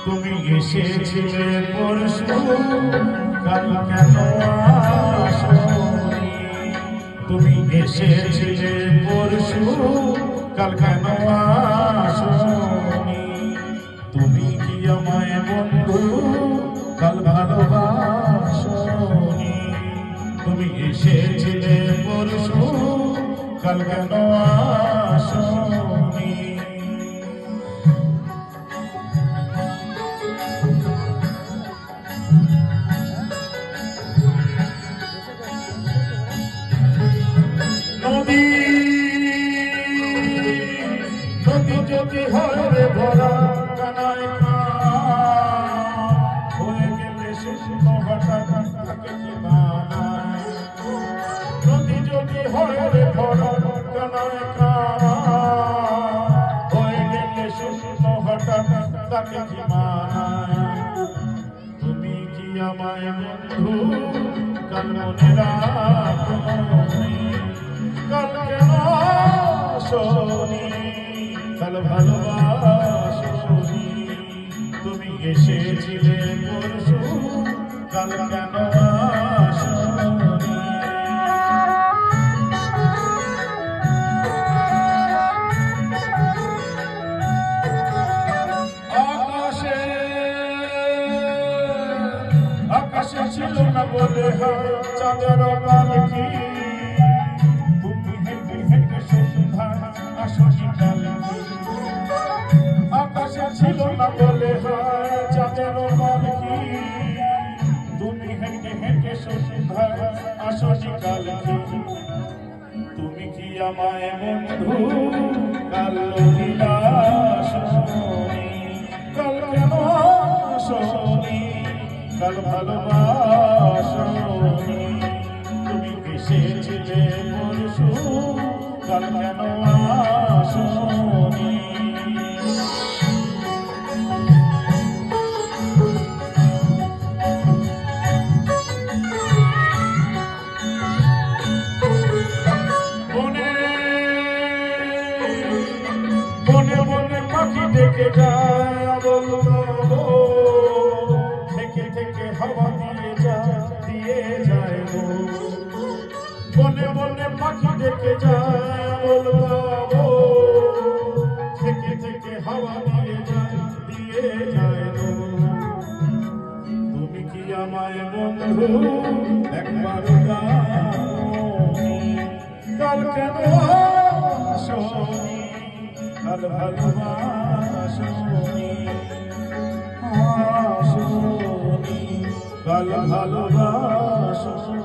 তুমি এসেছিলে পরশু, কাল কেন আসোনি? তুমি এসেছিলে পরশু, কাল কেন আসোনি? তুমি কি আমায় বন্ধু কাল ভালোবাসোনি? তুমি এসেছিলে পরশু, কাল কেন আসোনি? নদী যদি হয় রে ভরা কানায় হয়ে গেলে শুকনো হঠাৎ থাকে কি মানায়? নদী যদি হয় রে ভরা কানায় হয়ে গেলে শুকনো হঠাৎ থাকে কি মানায়? তুমি কি আমায় বন্ধু কাল মনে রাখো? কাল কেন আসোনি? কাল ভালোবাসোনি? তুমি এসেছিলে পরশু, কাল কেন আসোনি? আকাশে ছিল না বলে চাঁদের পালকি, আকাশে ছিল না বলে চাঁদের পালকি, তুমি হেঁটে হেঁটে সন্ধ্যায় আসনি কালকে। তুমি কি আমায় বন্ধু কাল আসোনি? কাল কেন আসোনি? কাল ভালোবাসোনি? তুমি এসেছিলে পরশু, কাল কেন আসোনি? মনে মনে পাখি দেখে যায় বলবো, থেকে থেকে হাওয়া দিয়ে যায় গো। মনে মনে পাখি দেখে যায় বলবো, থেকে থেকে হাওয়া দিয়ে যায় গো। তুমি কি আমায় বন্ধু একবার কাল কেন আসোনি? কাল ভালোবাসোনি? আসোনি? কাল ভালোবাসোনি?